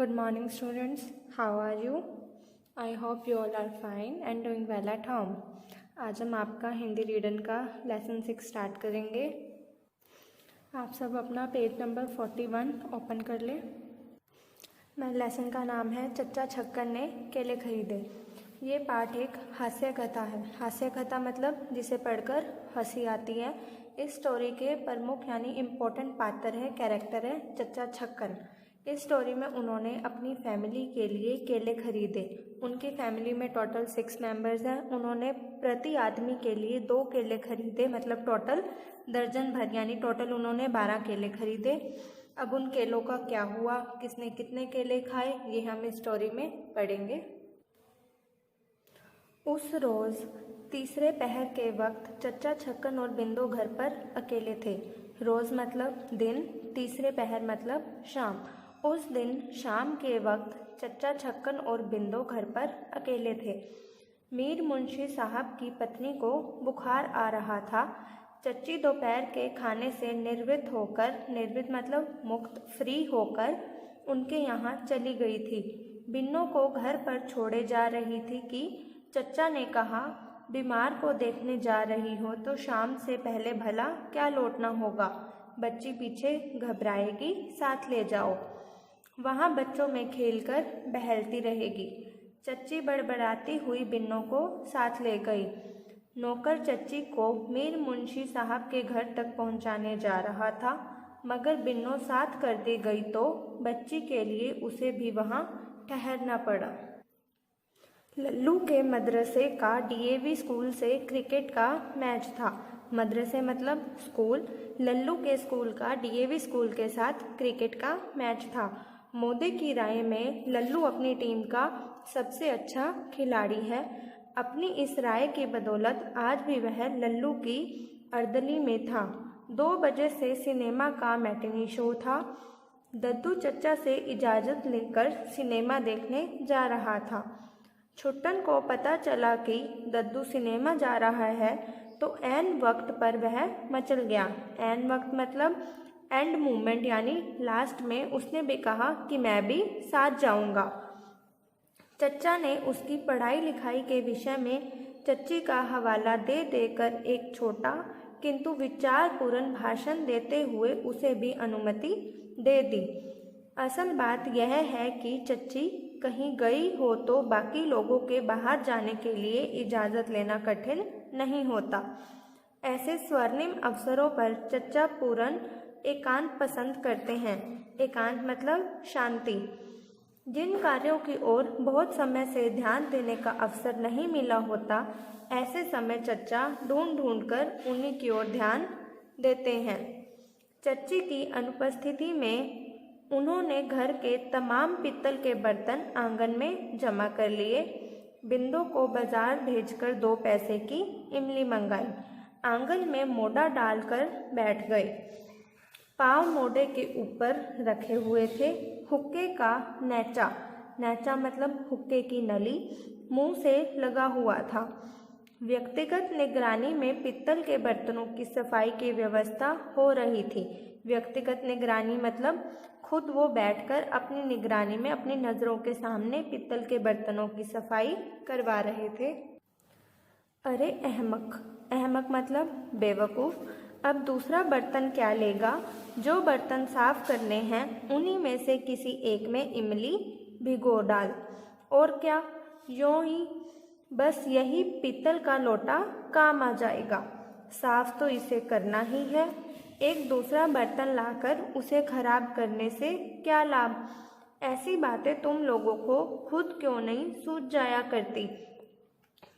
Good morning, students. How are you? I hope you all are fine and doing well at home. आज हम आपका हिंदी रीडन का lesson 6 start करेंगे। आप सब अपना पेज नंबर 41 ओपन कर लें। मैं लेसन का नाम है चच्चा छक्कर ने केले खरीदे। ये पाठ एक हास्य कथा है। हास्य कथा मतलब जिसे पढ़कर हंसी आती है। इस स्टोरी के प्रमुख यानी इम्पोर्टेंट पात्र है, कैरेक्टर है चच्चा छक्कर। इस स्टोरी में उन्होंने अपनी फैमिली के लिए केले खरीदे। उनकी फैमिली में टोटल 6 मेंबर्स हैं। उन्होंने प्रति आदमी के लिए 2 केले खरीदे, मतलब टोटल दर्जन भर, यानी टोटल उन्होंने 12 केले खरीदे। अब उन केलों का क्या हुआ, किसने कितने केले खाए, ये हम इस स्टोरी में पढ़ेंगे। उस रोज़ तीसरे पहर के वक्त चच्चा छक्कन और बिंदु घर पर अकेले थे। रोज़ मतलब दिन, तीसरे पहर मतलब शाम। उस दिन शाम के वक्त चच्चा छक्कन और बिंदु घर पर अकेले थे। मीर मुंशी साहब की पत्नी को बुखार आ रहा था। चच्ची दोपहर के खाने से निर्वित मतलब मुक्त, फ्री होकर उनके यहाँ चली गई थी। बिन्नों को घर पर छोड़े जा रही थी कि चच्चा ने कहा, बीमार को देखने जा रही हो तो शाम से पहले भला क्या लौटना होगा। बच्ची पीछे घबराएगी, साथ ले जाओ, वहाँ बच्चों में खेलकर बहलती रहेगी। चच्ची बड़बड़ाती हुई बिन्नों को साथ ले गई। नौकर चच्ची को मीर मुंशी साहब के घर तक पहुँचाने जा रहा था, मगर बिन्नों साथ कर दी गई तो बच्ची के लिए उसे भी वहाँ ठहरना पड़ा। लल्लू के मदरसे का डीएवी स्कूल से क्रिकेट का मैच था। मदरसे मतलब स्कूल। लल्लू के स्कूल का डीएवी स्कूल के साथ क्रिकेट का मैच था। मोदी की राय में लल्लू अपनी टीम का सबसे अच्छा खिलाड़ी है। अपनी इस राय की बदौलत आज भी वह लल्लू की अर्दली में था। 2 बजे से सिनेमा का मैटिनी शो था। दद्दू चच्चा से इजाज़त लेकर सिनेमा देखने जा रहा था। छुट्टन को पता चला कि दद्दू सिनेमा जा रहा है तो ऐन वक्त पर वह मचल गया। ऐन वक्त मतलब एंड मोमेंट, यानी लास्ट में उसने भी कहा कि मैं भी साथ जाऊंगा। चच्चा ने उसकी पढ़ाई लिखाई के विषय में चच्ची का हवाला दे देकर एक छोटा किंतु विचारपूर्ण भाषण देते हुए उसे भी अनुमति दे दी। असल बात यह है कि चच्ची कहीं गई हो तो बाकी लोगों के बाहर जाने के लिए इजाज़त लेना कठिन नहीं होता। ऐसे स्वर्णिम अवसरों पर चच्चा पूर्ण एकांत पसंद करते हैं। एकांत मतलब शांति। जिन कार्यों की ओर बहुत समय से ध्यान देने का अवसर नहीं मिला होता, ऐसे समय चच्चा ढूंढ कर उन्हीं की ओर ध्यान देते हैं। चच्ची की अनुपस्थिति में उन्होंने घर के तमाम पित्तल के बर्तन आंगन में जमा कर लिए। बिंदु को बाजार भेजकर 2 पैसे की इमली मंगाई। आंगन में मोढ़ा डालकर बैठ गए। पाँव मोढ़े के ऊपर रखे हुए थे। हुक्के का नैचा मतलब हुक्के की नली मुंह से लगा हुआ था। व्यक्तिगत निगरानी में पित्तल के बर्तनों की सफाई की व्यवस्था हो रही थी। व्यक्तिगत निगरानी मतलब खुद वो बैठकर अपनी निगरानी में अपनी नज़रों के सामने पित्तल के बर्तनों की सफाई करवा रहे थे। अरे अहमक मतलब बेवकूफ़। अब दूसरा बर्तन क्या लेगा? जो बर्तन साफ करने हैं उन्हीं में से किसी एक में इमली भिगो डाल। और क्या, यूं ही बस यही पीतल का लोटा काम आ जाएगा। साफ तो इसे करना ही है। एक दूसरा बर्तन लाकर उसे खराब करने से क्या लाभ? ऐसी बातें तुम लोगों को खुद क्यों नहीं सूझ जाया करती?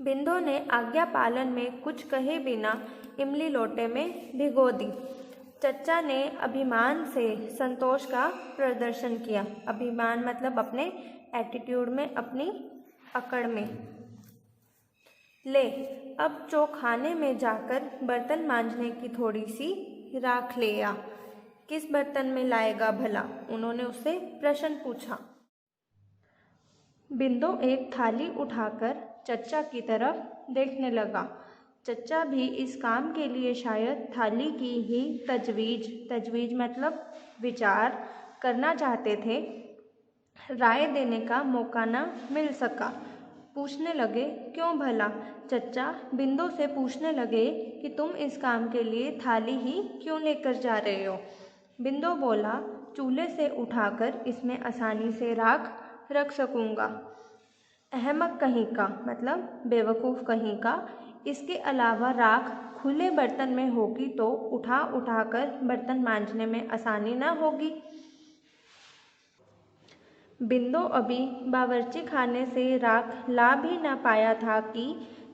बिंदु ने आज्ञा पालन में कुछ कहे बिना इमली लोटे में भिगो दी। चच्चा ने अभिमान से संतोष का प्रदर्शन किया। अभिमान मतलब अपने एटीट्यूड में, अपनी अकड़ में। ले, अब चौखाने में जाकर बर्तन मांजने की थोड़ी सी राख ले आ। किस बर्तन में लाएगा भला? उन्होंने उससे प्रश्न पूछा। बिंदु एक थाली उठाकर चच्चा की तरफ देखने लगा। चच्चा भी इस काम के लिए शायद थाली की ही तजवीज़ मतलब विचार करना चाहते थे। राय देने का मौका न मिल सका। पूछने लगे, क्यों भला? चच्चा बिंदु से पूछने लगे कि तुम इस काम के लिए थाली ही क्यों लेकर जा रहे हो? बिंदु बोला, चूल्हे से उठाकर इसमें आसानी से राख रख सकूंगा। अहमक कहीं का मतलब बेवकूफ़ कहीं का। इसके अलावा राख खुले बर्तन में होगी तो उठा उठाकर बर्तन मांजने में आसानी न होगी। बिंदु अभी बावर्ची खाने से राख ला भी न पाया था कि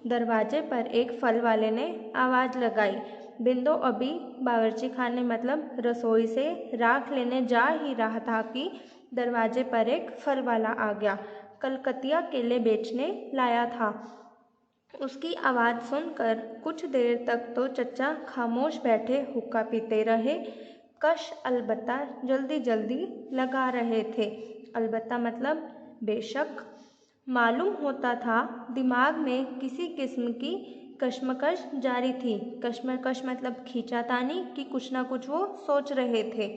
दरवाजे पर एक फल वाले ने आवाज़ लगाई। बिंदु अभी बावर्ची खाने मतलब रसोई से राख लेने जा ही रहा था कि दरवाजे पर एक फल वाला आ गया। कलकतिया केले बेचने लाया था। उसकी आवाज़ सुनकर कुछ देर तक तो चच्चा खामोश बैठे हुक्का पीते रहे। कश अलबत्ता जल्दी जल्दी लगा रहे थे। अलबत्ता मतलब बेशक। मालूम होता था दिमाग में किसी किस्म की कश्मकश जारी थी। कश्मकश मतलब खींचातानी कि कुछ ना कुछ वो सोच रहे थे।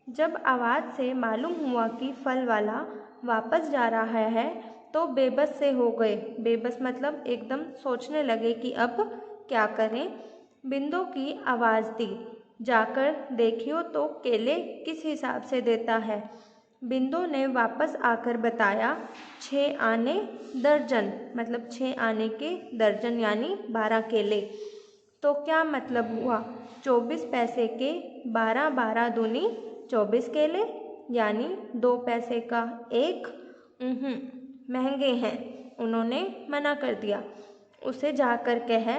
जब आवाज़ से मालूम हुआ कि फल वाला वापस जा रहा है तो बेबस से हो गए। बेबस मतलब एकदम सोचने लगे कि अब क्या करें। बिंदु की आवाज़ दी, जाकर देखियो तो केले किस हिसाब से देता है। बिंदु ने वापस आकर बताया, 6 आने दर्जन मतलब 6 आने के दर्जन यानी 12 केले। तो क्या मतलब हुआ? 24 पैसे के 12 12 दूनी 24 केले यानी 2 पैसे का एक। महंगे हैं। उन्होंने मना कर दिया। उसे जाकर कह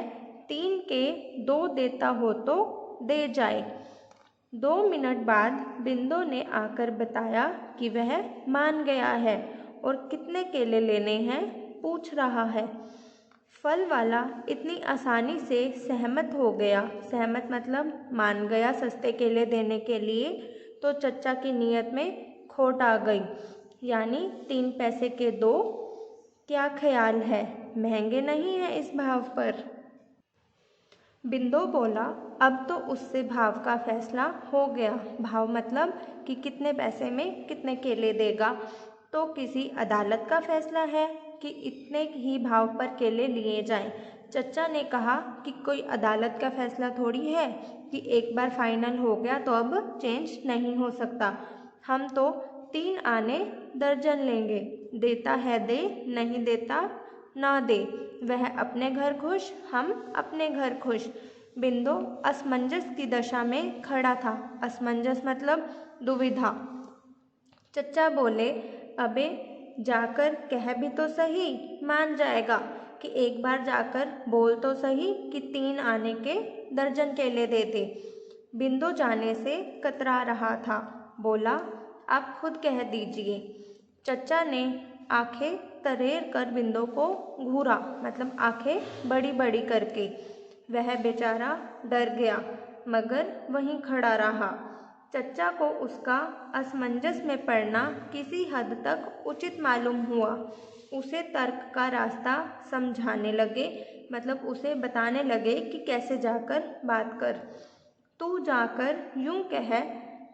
3 के 2 देता हो तो दे जाए। 2 मिनट बाद बिंदु ने आकर बताया कि वह मान गया है और कितने केले लेने हैं पूछ रहा है। फल वाला इतनी आसानी से सहमत हो गया। सहमत मतलब मान गया सस्ते केले देने के लिए, तो चच्चा की नीयत में खोट आ गई। यानी 3 पैसे के 2। क्या ख्याल है, महंगे नहीं हैं इस भाव पर? बिंदु बोला, अब तो उससे भाव का फैसला हो गया। भाव मतलब कि कितने पैसे में कितने केले देगा। तो किसी अदालत का फैसला है कि इतने ही भाव पर केले लिए जाएं। चच्चा ने कहा कि कोई अदालत का फैसला थोड़ी है कि एक बार फाइनल हो गया तो अब चेंज नहीं हो सकता। हम तो 3 आने दर्जन लेंगे। देता है दे, नहीं देता ना दे। वह अपने घर खुश, हम अपने घर खुश। बिंदु असमंजस की दशा में खड़ा था। असमंजस मतलब दुविधा। चच्चा बोले, अबे जाकर कह भी तो सही, मान जाएगा कि एक बार जाकर बोल तो सही कि 3 आने के दर्जन केले दे दे। बिंदु जाने से कतरा रहा था। बोला, आप खुद कह दीजिए। चच्चा ने आंखें तरेर कर बिंदु को घूरा मतलब आंखें बड़ी बड़ी करके। वह बेचारा डर गया मगर वहीं खड़ा रहा। चच्चा को उसका असमंजस में पड़ना किसी हद तक उचित मालूम हुआ। उसे तर्क का रास्ता समझाने लगे मतलब उसे बताने लगे कि कैसे जाकर बात कर। तू जाकर यूं कह,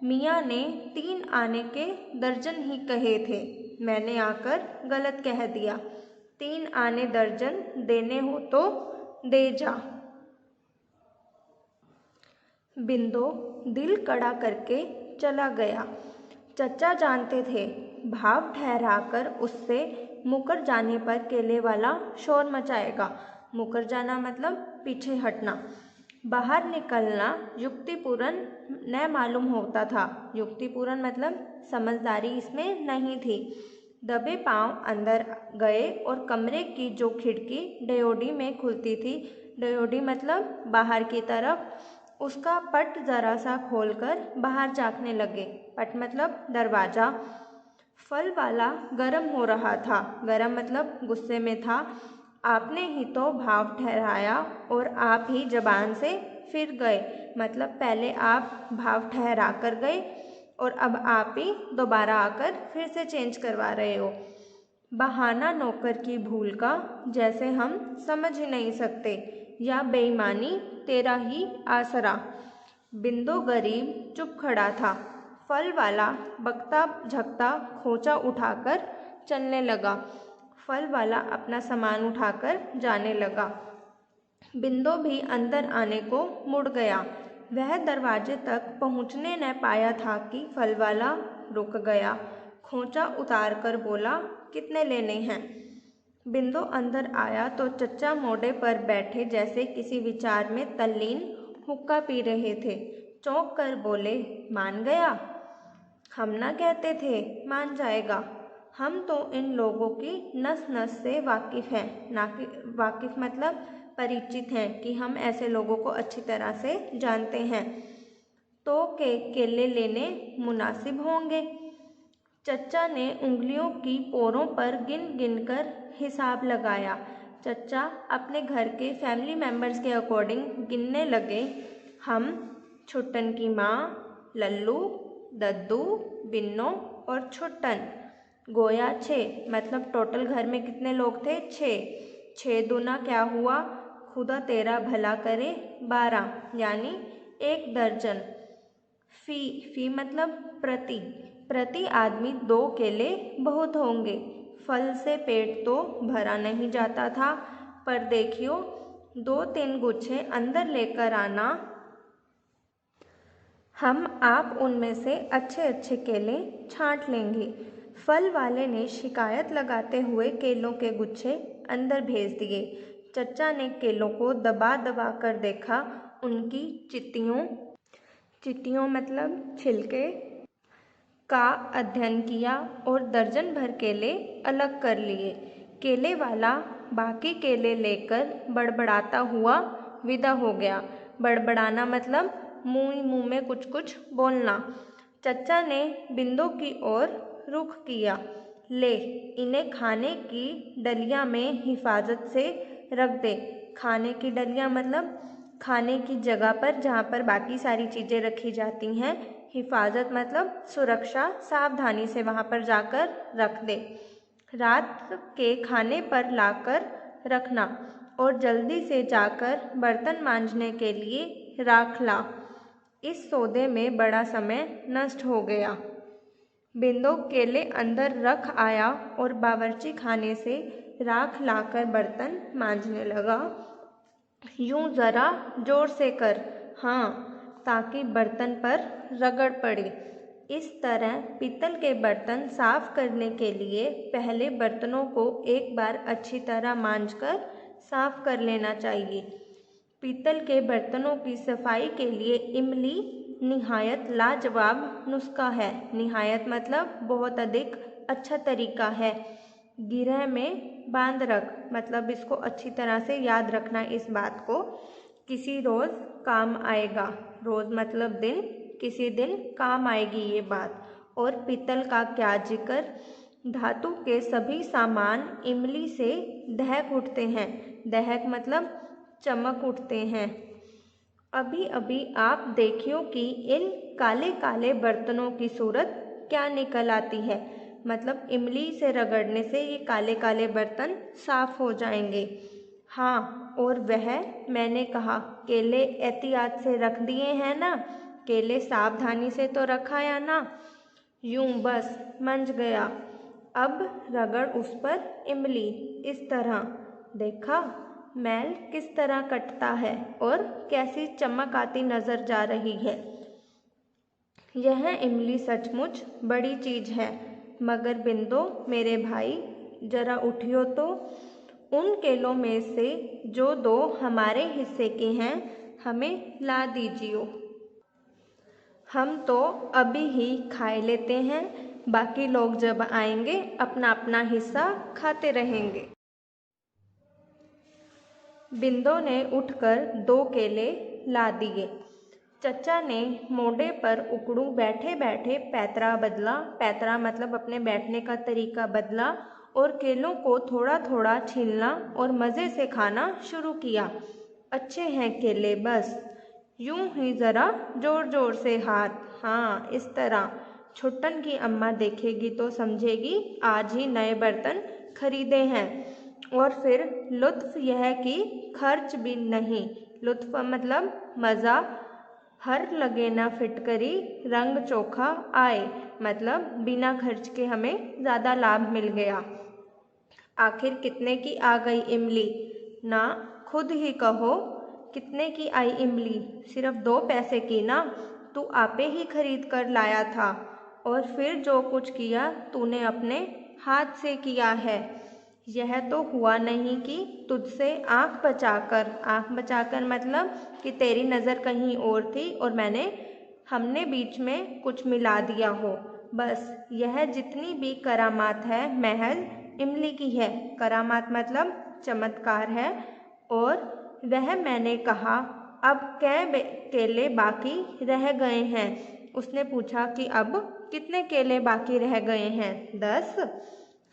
मियाँ ने 3 आने के दर्जन ही कहे थे, मैंने आकर गलत कह दिया। 3 आने दर्जन देने हो तो दे जा। बिंदु दिल कड़ा करके चला गया। चच्चा जानते थे भाव ठहराकर उससे मुकर जाने पर केले वाला शोर मचाएगा। मुकर जाना मतलब पीछे हटना। बाहर निकलना युक्तिपूर्ण न मालूम होता था। युक्तिपूर्ण मतलब समझदारी इसमें नहीं थी। दबे पांव अंदर गए और कमरे की जो खिड़की डयोडी में खुलती थी, डयोडी मतलब बाहर की तरफ, उसका पट जरा सा खोलकर बाहर झांकने लगे। पट मतलब दरवाज़ा। फल वाला गरम हो रहा था। गरम मतलब गुस्से में था। आपने ही तो भाव ठहराया और आप ही जबान से फिर गए। मतलब पहले आप भाव ठहरा कर गए और अब आप ही दोबारा आकर फिर से चेंज करवा रहे हो। बहाना नौकर की भूल का जैसे हम समझ ही नहीं सकते, या बेईमानी तेरा ही आसरा। बिंदु गरीब चुप खड़ा था। फल वाला बकता झकता खोंचा उठाकर चलने लगा। फल वाला अपना सामान उठाकर जाने लगा। बिंदु भी अंदर आने को मुड़ गया। वह दरवाजे तक पहुंचने न पाया था कि फल वाला रुक गया। खोंचा उतार कर बोला, कितने लेने हैं? बिंदु अंदर आया तो चच्चा मोड़े पर बैठे जैसे किसी विचार में तल्लीन हुक्का पी रहे थे। चौंक कर बोले, मान गया? हम ना कहते थे मान जाएगा। हम तो इन लोगों की नस नस से वाकिफ़ हैं। वाकिफ़ मतलब परिचित हैं कि हम ऐसे लोगों को अच्छी तरह से जानते हैं। तो के केले लेने मुनासिब होंगे। चच्चा ने उंगलियों की पोरों पर गिन गिन कर हिसाब लगाया। चच्चा अपने घर के फैमिली मेंबर्स के अकॉर्डिंग गिनने लगे। हम, छुट्टन की माँ, लल्लू, दद्दू, बिन्नो और छुट्टन। गोया 6, मतलब टोटल घर में कितने लोग थे? 6। 6 दूना क्या हुआ? खुदा तेरा भला करे, 12, यानी 1 दर्जन। फी मतलब प्रति आदमी 2 केले बहुत होंगे। फल से पेट तो भरा नहीं जाता था, पर देखियो 2-3 गुच्छे अंदर लेकर आना। हम आप उनमें से अच्छे अच्छे केले छांट लेंगे। फल वाले ने शिकायत लगाते हुए केलों के गुच्छे अंदर भेज दिए। चच्चा ने केलों को दबा दबा कर देखा। उनकी चित्तियों मतलब छिलके का अध्ययन किया और दर्जन भर केले अलग कर लिए। केले वाला बाकी केले लेकर बड़बड़ाता हुआ विदा हो गया। बड़बड़ाना मतलब मुंह में कुछ कुछ बोलना। चच्चा ने बिंदु की ओर रुख किया। ले, इन्हें खाने की डलिया में हिफाजत से रख दे। खाने की डलिया मतलब खाने की जगह पर जहाँ पर बाकी सारी चीज़ें रखी जाती हैं। हिफाजत मतलब सुरक्षा, सावधानी से वहाँ पर जाकर रख दे। रात के खाने पर लाकर रखना और जल्दी से जाकर बर्तन मांजने के लिए राख ला। इस सौदे में बड़ा समय नष्ट हो गया। बिंदु केले अंदर रख आया और बावर्ची खाने से राख लाकर बर्तन मांजने लगा। यूं जरा जोर से कर, हाँ, ताकि बर्तन पर रगड़ पड़े। इस तरह पीतल के बर्तन साफ करने के लिए पहले बर्तनों को एक बार अच्छी तरह मांजकर साफ कर लेना चाहिए। पीतल के बर्तनों की सफाई के लिए इमली निहायत लाजवाब नुस्खा है। निहायत मतलब बहुत अधिक अच्छा तरीका है। गिरह में बांध रख मतलब इसको अच्छी तरह से याद रखना। इस बात को किसी रोज़ काम आएगा। रोज़ मतलब दिन, किसी दिन काम आएगी ये बात। और पीतल का क्या जिक्र, धातु के सभी सामान इमली से दहक उठते हैं। दहक मतलब चमक उठते हैं। अभी अभी आप देखियो कि इन काले काले बर्तनों की सूरत क्या निकल आती है। मतलब इमली से रगड़ने से ये काले काले बर्तन साफ हो जाएंगे। हाँ, और वह मैंने कहा केले एहतियात से रख दिए हैं ना? केले सावधानी से तो रखा या ना? यूं बस मंज गया। अब रगड़ उस पर इमली, इस तरह। देखा मैल किस तरह कटता है और कैसी चमक आती नजर जा रही है। यह इमली सचमुच बड़ी चीज है। मगर बिंदु मेरे भाई, जरा उठियो तो। उन केलों में से जो 2 हमारे हिस्से के हैं हमें ला दीजियो। हम तो अभी ही खाए लेते हैं, बाकी लोग जब आएंगे अपना अपना हिस्सा खाते रहेंगे। बिंदु ने उठकर 2 केले ला दिए। चच्चा ने मोड़े पर उकड़ू बैठे बैठे पैतरा बदला। पैतरा मतलब अपने बैठने का तरीका बदला और केलों को थोड़ा थोड़ा छीलना और मज़े से खाना शुरू किया। अच्छे हैं केले, बस यूं ही ज़रा जोर जोर से हाथ, हाँ इस तरह। छुट्टन की अम्मा देखेगी तो समझेगी आज ही नए बर्तन खरीदे हैं। और फिर लुत्फ़ यह कि खर्च भी नहीं। लुत्फ़ मतलब मज़ा, हर लगे ना फिटकरी रंग चोखा आए, मतलब बिना खर्च के हमें ज़्यादा लाभ मिल गया। आखिर कितने की आ गई इमली, ना खुद ही कहो कितने की आई इमली, सिर्फ 2 पैसे की ना, तू आपे ही खरीद कर लाया था, और फिर जो कुछ किया तूने अपने हाथ से किया है। यह तो हुआ नहीं कि तुझसे आँख बचाकर मतलब कि तेरी नज़र कहीं और थी और हमने बीच में कुछ मिला दिया हो। बस यह जितनी भी करामात है महज इमली की है। करामात मतलब चमत्कार है। और वह मैंने कहा, अब केले बाकी रह गए हैं। उसने पूछा कि अब कितने केले बाकी रह गए हैं? 10?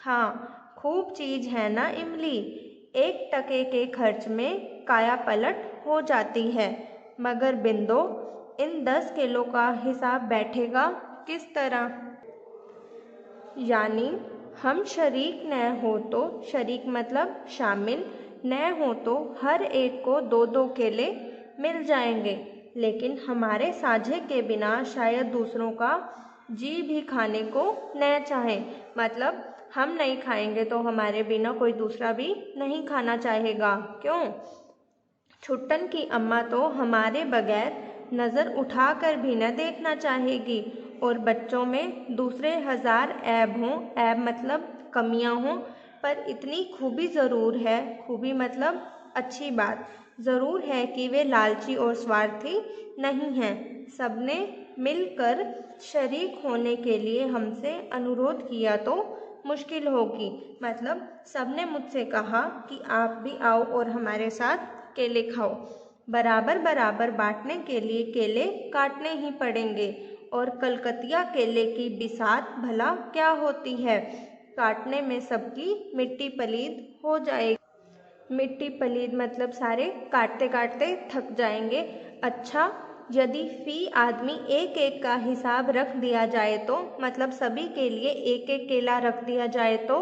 हाँ, खूब चीज है ना इमली, 1 टके के खर्च में काया पलट हो जाती है। मगर बिंदो, इन 10 किलो का हिसाब बैठेगा किस तरह? यानी हम शरीक न हो तो, शरीक मतलब शामिल, न हो तो हर एक को 2-2 केले मिल जाएंगे, लेकिन हमारे साझे के बिना शायद दूसरों का जी भी खाने को न चाहे। मतलब हम नहीं खाएंगे तो हमारे बिना कोई दूसरा भी नहीं खाना चाहेगा। क्यों? छुट्टन की अम्मा तो हमारे बगैर नज़र उठाकर भी न देखना चाहेगी, और बच्चों में दूसरे 1000 ऐब हों, ऐब मतलब कमियां हों, पर इतनी खूबी ज़रूर है, खूबी मतलब अच्छी बात ज़रूर है कि वे लालची और स्वार्थी नहीं हैं। सबने मिलकर शरीक होने के लिए हमसे अनुरोध किया तो मुश्किल होगी। मतलब सबने मुझसे कहा कि आप भी आओ और हमारे साथ केले खाओ। बराबर बराबर बांटने के लिए केले काटने ही पड़ेंगे, और कलकतिया केले की बिसात भला क्या होती है, काटने में सबकी मिट्टी पलीद हो जाएगी। मिट्टी पलीद मतलब सारे काटते काटते थक जाएंगे। अच्छा, यदि फी आदमी 1-1 का हिसाब रख दिया जाए तो, मतलब सभी के लिए 1-1 केला रख दिया जाए तो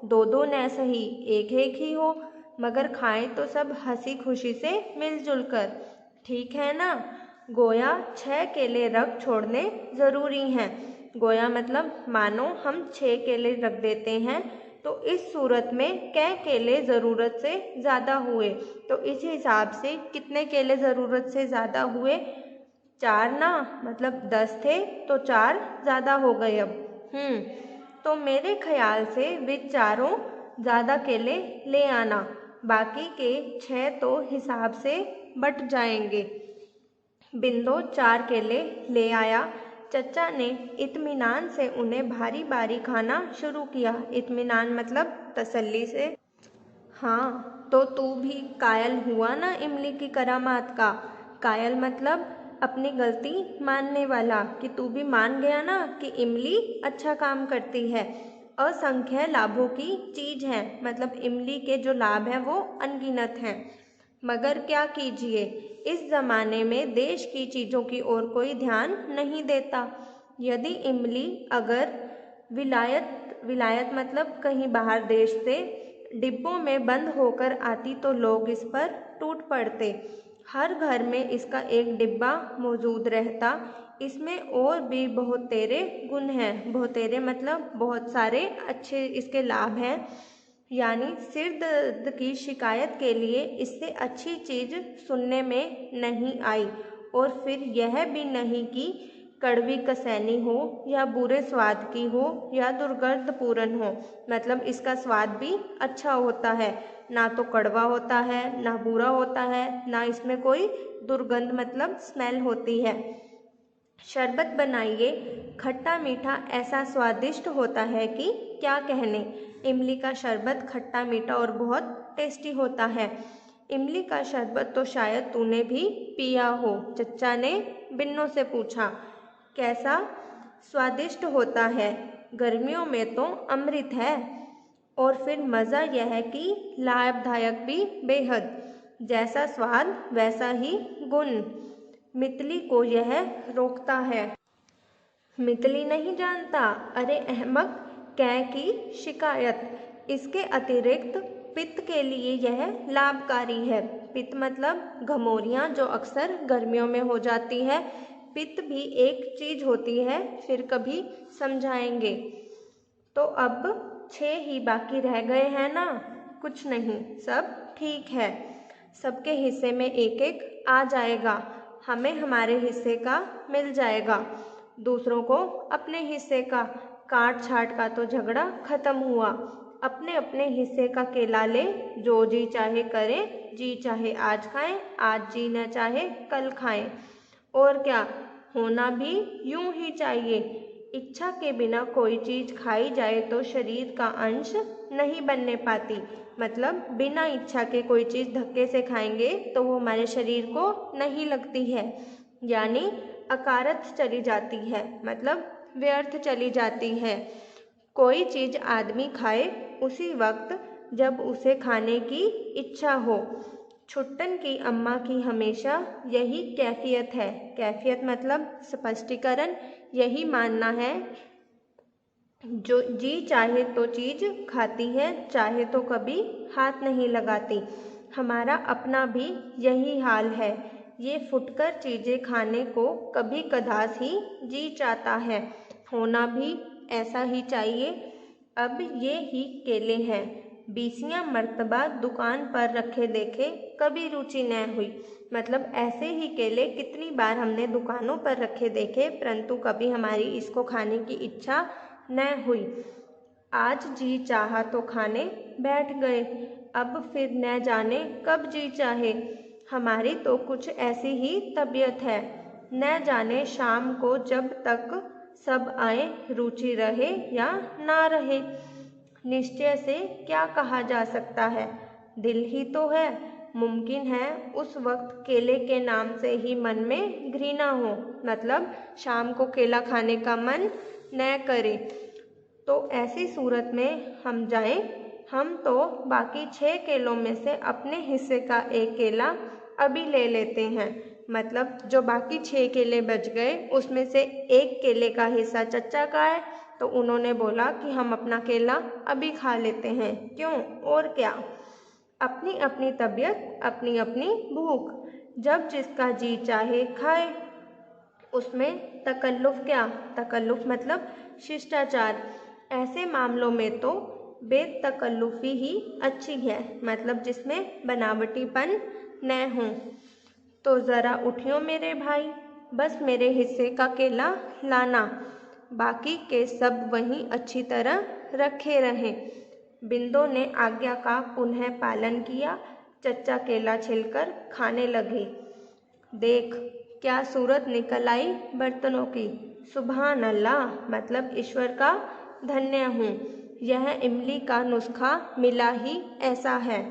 2-2 न सही 1-1 ही हो, मगर खाएं तो सब हंसी खुशी से मिलजुल कर। ठीक है ना? गोया 6 केले रख छोड़ने ज़रूरी हैं। गोया मतलब मानो हम 6 केले रख देते हैं तो इस सूरत में कै केले ज़रूरत से ज़्यादा हुए, तो इस हिसाब से कितने केले ज़रूरत से ज़्यादा हुए? 4 ना, मतलब 10 थे तो 4 ज़्यादा हो गए अब। तो मेरे ख्याल से वे चारों ज़्यादा केले ले आना, बाकी के 6 तो हिसाब से बट जाएंगे। बिंदो 4 केले ले आया। चचा ने इत्मीनान से उन्हें भारी भारी खाना शुरू किया। इत्मीनान मतलब तसल्ली से। हाँ, तो तू भी कायल हुआ ना इमली की करामात का? कायल मतलब अपनी गलती मानने वाला, कि तू भी मान गया ना कि इमली अच्छा काम करती है, असंख्य लाभों की चीज है, मतलब इमली के जो लाभ हैं वो अनगिनत हैं। मगर क्या कीजिए, इस जमाने में देश की चीज़ों की ओर कोई ध्यान नहीं देता। यदि इमली अगर विलायत मतलब कहीं बाहर देश से डिब्बों में बंद होकर आती तो लोग इस पर टूट पड़ते। हर घर में इसका एक डिब्बा मौजूद रहता। इसमें और भी बहुत तेरे गुण हैं। बहुत तेरे मतलब बहुत सारे अच्छे इसके लाभ हैं। यानी सिर दर्द की शिकायत के लिए इससे अच्छी चीज़ सुनने में नहीं आई। और फिर यह भी नहीं कि कड़वी कसैनी हो या बुरे स्वाद की हो या दुर्गंधपूर्ण हो, मतलब इसका स्वाद भी अच्छा होता है, ना तो कड़वा होता है ना बुरा होता है, ना इसमें कोई दुर्गंध मतलब स्मेल होती है। शरबत बनाइए, खट्टा मीठा ऐसा स्वादिष्ट होता है कि क्या कहने। इमली का शरबत खट्टा मीठा और बहुत टेस्टी होता है। इमली का शरबत तो शायद तूने भी पिया हो, चचा ने बिन्नों से पूछा। कैसा स्वादिष्ट होता है, गर्मियों में तो अमृत है, और फिर मज़ा यह है कि लाभदायक भी बेहद। जैसा स्वाद वैसा ही गुण। मितली को यह रोकता है। मितली नहीं जानता? अरे अहमक, कै की शिकायत। इसके अतिरिक्त पित्त के लिए यह लाभकारी है। पित्त मतलब घमौरियाँ जो अक्सर गर्मियों में हो जाती है। पित्त भी एक चीज होती है, फिर कभी समझाएंगे। तो अब 6 ही बाकी रह गए हैं ना? कुछ नहीं, सब ठीक है। सबके हिस्से में एक एक आ जाएगा, हमें हमारे हिस्से का मिल जाएगा, दूसरों को अपने हिस्से का। काट छाट का तो झगड़ा खत्म हुआ। अपने अपने हिस्से का केला ले, जो जी चाहे करें, जी चाहे आज खाएं, आज जी न चाहे कल खाएं। और क्या, होना भी यूं ही चाहिए। इच्छा के बिना कोई चीज खाई जाए तो शरीर का अंश नहीं बनने पाती। मतलब बिना इच्छा के कोई चीज धक्के से खाएंगे तो वो हमारे शरीर को नहीं लगती है, यानी अकारथ चली जाती है, मतलब व्यर्थ चली जाती है। कोई चीज आदमी खाए उसी वक्त जब उसे खाने की इच्छा हो। छुट्टन की अम्मा की हमेशा यही कैफियत है। कैफियत मतलब स्पष्टीकरण। यही मानना है, जो जी चाहे तो चीज खाती है, चाहे तो कभी हाथ नहीं लगाती। हमारा अपना भी यही हाल है। ये फुटकर चीजें खाने को कभी कदास ही जी चाहता है। होना भी ऐसा ही चाहिए। अब ये ही केले हैं, 20 मर्तबा दुकान पर रखे देखे, कभी रुचि न हुई। मतलब ऐसे ही केले कितनी बार हमने दुकानों पर रखे देखे, परंतु कभी हमारी इसको खाने की इच्छा न हुई। आज जी चाहा तो खाने बैठ गए, अब फिर न जाने कब जी चाहे। हमारी तो कुछ ऐसी ही तबीयत है। न जाने शाम को जब तक सब आए रुचि रहे या ना रहे। निश्चय से क्या कहा जा सकता है, दिल ही तो है। मुमकिन है उस वक्त केले के नाम से ही मन में घृणा हो, मतलब शाम को केला खाने का मन न करे। तो ऐसी सूरत में हम जाएं, हम तो बाकी 6 केलों में से अपने हिस्से का एक केला अभी ले लेते हैं। मतलब जो बाकी 6 केले बच गए उसमें से एक केले का हिस्सा चच्चा का है, तो उन्होंने बोला कि हम अपना केला अभी खा लेते हैं। क्यों और क्या, अपनी अपनी तबीयत, अपनी अपनी भूख, जब जिसका जी चाहे खाए, उसमें तकल्लुफ क्या। तकल्लुफ मतलब शिष्टाचार। ऐसे मामलों में तो बेतकल्लुफी ही अच्छी है, मतलब जिसमें बनावटीपन न हो। तो ज़रा उठियो मेरे भाई, बस मेरे हिस्से का केला लाना, बाकी के सब वहीं अच्छी तरह रखे रहें। बिंदो ने आज्ञा का पुनः पालन किया। चच्चा केला छिलकर खाने लगे। देख क्या सूरत निकल आई बर्तनों की, सुभान अल्लाह, मतलब ईश्वर का धन्य हूँ। यह इमली का नुस्खा मिला ही ऐसा है।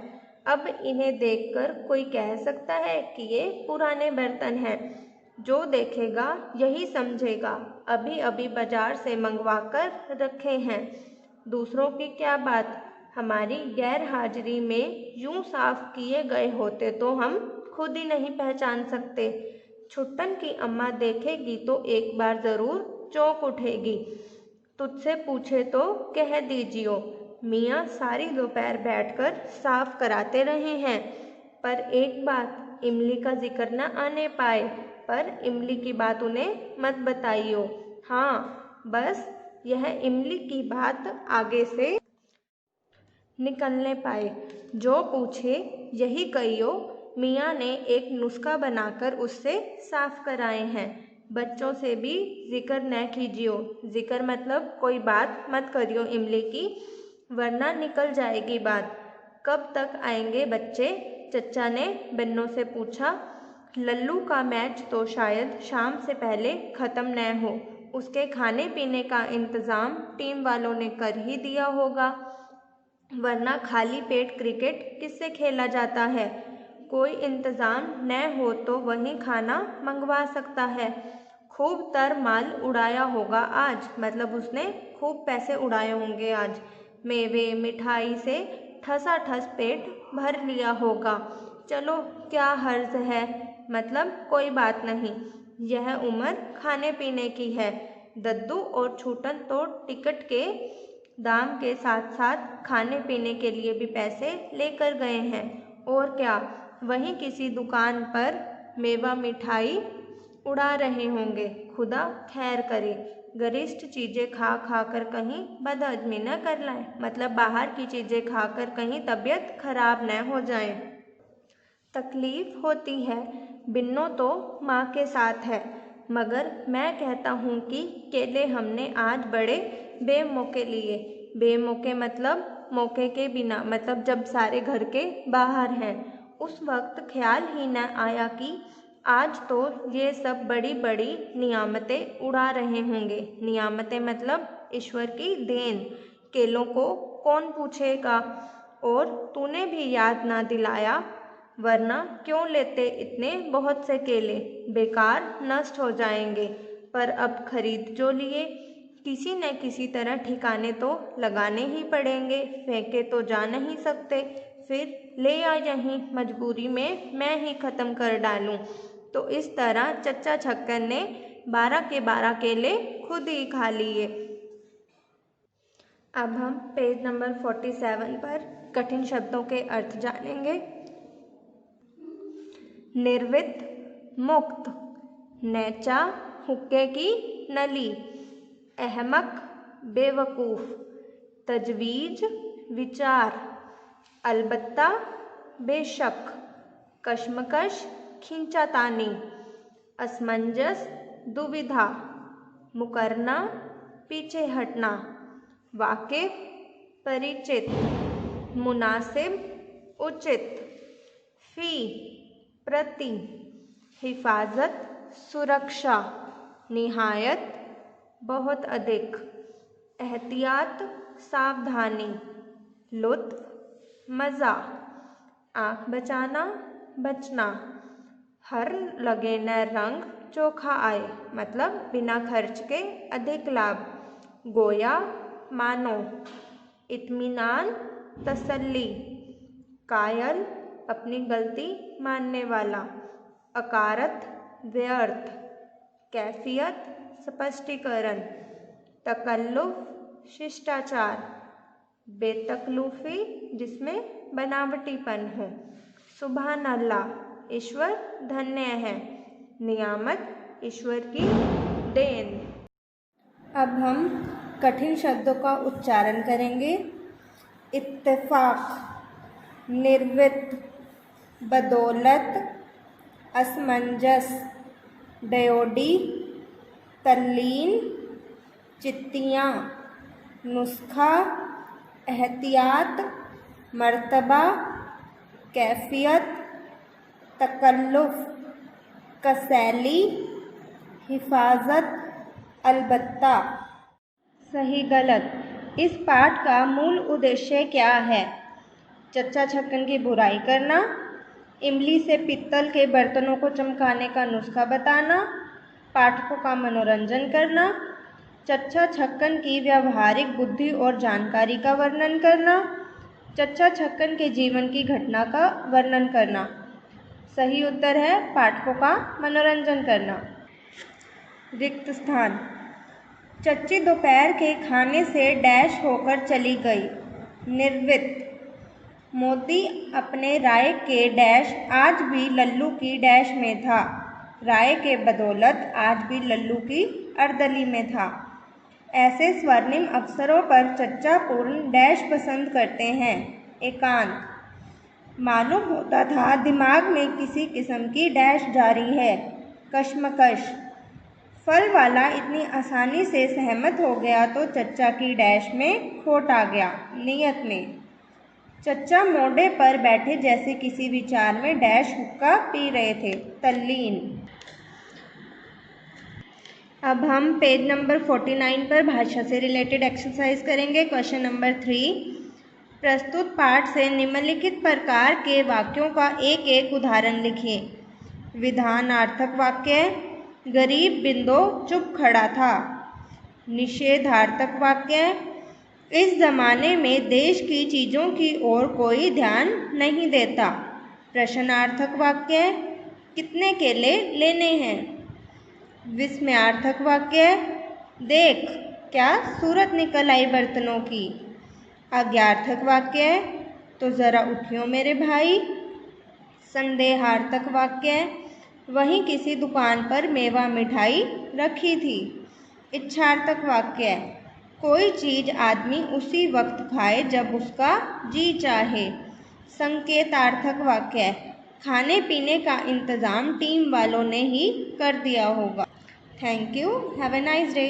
अब इन्हें देखकर कोई कह सकता है कि ये पुराने बर्तन हैं। जो देखेगा यही समझेगा अभी अभी बाजार से मंगवा कर रखे हैं। दूसरों की क्या बात, हमारी गैर हाजिरी में यूं साफ किए गए होते तो हम खुद ही नहीं पहचान सकते। छुट्टन की अम्मा देखेगी तो एक बार जरूर चौंक उठेगी। तुझसे पूछे तो कह दीजियो, मियाँ सारी दोपहर बैठकर साफ कराते रहे हैं, पर एक बात इमली का जिक्र न आने पाए। पर इमली की बात उन्हें मत बताइयो। हाँ, बस यह इमली की बात आगे से निकलने पाए। जो पूछे यही कहियो, मियाँ ने एक नुस्खा बनाकर उससे साफ कराए हैं। बच्चों से भी जिक्र न कीजियो। जिक्र मतलब कोई बात मत करियो इमली की, वरना निकल जाएगी बात। कब तक आएंगे बच्चे, चच्चा ने बन्नों से पूछा। लल्लू का मैच तो शायद शाम से पहले ख़त्म न हो। उसके खाने पीने का इंतज़ाम टीम वालों ने कर ही दिया होगा, वरना खाली पेट क्रिकेट किससे खेला जाता है। कोई इंतज़ाम न हो तो वहीं खाना मंगवा सकता है। खूब तर माल उड़ाया होगा आज, मतलब उसने खूब पैसे उड़ाए होंगे आज। मेवे मिठाई से ठसाठस पेट भर लिया होगा। चलो क्या हर्ज है, मतलब कोई बात नहीं, यह उम्र खाने पीने की है। दद्दू और छूटन तो टिकट के दाम के साथ साथ खाने पीने के लिए भी पैसे लेकर गए हैं। और क्या, वहीं किसी दुकान पर मेवा मिठाई उड़ा रहे होंगे। खुदा खैर करे, गरिष्ठ चीज़ें खा खा कर कहीं बदहजमी न कर लाएं। मतलब बाहर की चीज़ें खाकर कहीं तबीयत खराब न हो जाए। तकलीफ होती है, बिन्नो तो माँ के साथ है, मगर मैं कहता हूँ कि केले हमने आज बड़े बेमौके लिए। बेमौके मतलब मौके के बिना, मतलब जब सारे घर के बाहर हैं। उस वक्त ख्याल ही न आया कि आज तो ये सब बड़ी बड़ी नियामतें उड़ा रहे होंगे। नियामतें मतलब ईश्वर की देन। केलों को कौन पूछेगा। और तूने भी याद ना दिलाया, वरना क्यों लेते इतने बहुत से केले, बेकार नष्ट हो जाएंगे। पर अब खरीद जो लिए, किसी न किसी तरह ठिकाने तो लगाने ही पड़ेंगे, फेंके तो जा नहीं सकते। फिर ले आ यहीं, मजबूरी में मैं ही ख़त्म कर डालूं। तो इस तरह चच्चा छक्कन ने 12 के 12 केले खुद ही खा लिए। अब हम पेज नंबर 47 पर कठिन शब्दों के अर्थ जानेंगे। निर्वित, मुक्त, नेचा, हुक्के की नली, अहमक, बेवकूफ़, तजवीज़, विचार, अलबत्ता, बेशक, कशमकश, खींचातानी, असमंजस, दुविधा, मुकरना, पीछे हटना, वाकिफ, परिचित, मुनासिब, उचित, फी, प्रति, हिफाजत, सुरक्षा, निहायत, बहुत अधिक, एहतियात, सावधानी, लुत्फ़, मज़ा, आँख बचाना, बचना, हर लगे न रंग चोखा आए, मतलब बिना खर्च के अधिक लाभ, गोया, मानो, इत्मीनान, तसल्ली, कायल, अपनी गलती मानने वाला, अकारत, व्यर्थ, कैफियत, स्पष्टीकरण, तकल्लुफ़, शिष्टाचार, बेतकल्लुफ़ी, जिसमें बनावटीपन हो, सुभान अल्लाह, ईश्वर धन्य है, नियामत, ईश्वर की देन। अब हम कठिन शब्दों का उच्चारण करेंगे। इत्तेफाक, निर्वित, बदौलत, असमंजस, डयोडी, तल्लीन, चित्तियाँ, नुस्खा, एहतियात, मर्तबा, कैफियत, तकल्लुफ़, कसैली, हिफाजत, अलबत्ता। सही गलत। इस पाठ का मूल उद्देश्य क्या है? चच्चा छक्कन की बुराई करना, इमली से पित्तल के बर्तनों को चमकाने का नुस्खा बताना, पाठकों का मनोरंजन करना, चच्चा छक्कन की व्यावहारिक बुद्धि और जानकारी का वर्णन करना, चच्चा छक्कन के जीवन की घटना का वर्णन करना। सही उत्तर है पाठकों का मनोरंजन करना। रिक्त स्थान। चच्ची दोपहर के खाने से डैश होकर चली गई। निर्वित, मोती अपने राय के डैश आज भी लल्लू की डैश में था। राय के बदौलत आज भी लल्लू की अर्दली में था। ऐसे स्वर्णिम अवसरों पर चच्चा पूर्ण डैश पसंद करते हैं। एकांत, मालूम होता था दिमाग में किसी किस्म की डैश जारी है। कशमकश, फल वाला इतनी आसानी से सहमत हो गया तो चच्चा की डैश में खोट आ गया। नियत में, चच्चा मोड़े पर बैठे जैसे किसी विचार में डैश हुक्का पी रहे थे। तल्लीन। अब हम पेज नंबर 49 पर भाषा से रिलेटेड एक्सरसाइज करेंगे। क्वेश्चन नंबर 3, प्रस्तुत पाठ से निम्नलिखित प्रकार के वाक्यों का एक एक उदाहरण लिखिए। विधानार्थक वाक्य, गरीब बिंदो चुप खड़ा था। निषेधार्थक वाक्य, इस जमाने में देश की चीज़ों की ओर कोई ध्यान नहीं देता। प्रश्नार्थक वाक्य, कितने केले लेने हैं। विस्मयार्थक वाक्य, देख क्या सूरत निकल आई बर्तनों की। आज्ञार्थक वाक्य है, तो ज़रा उठियो मेरे भाई। संदेहार्थक वाक्य है, वहीं किसी दुकान पर मेवा मिठाई रखी थी। इच्छार्थक वाक्य है, कोई चीज़ आदमी उसी वक्त खाए जब उसका जी चाहे। संकेतार्थक वाक्य है, खाने पीने का इंतज़ाम टीम वालों ने ही कर दिया होगा। Thank you. Have a nice day.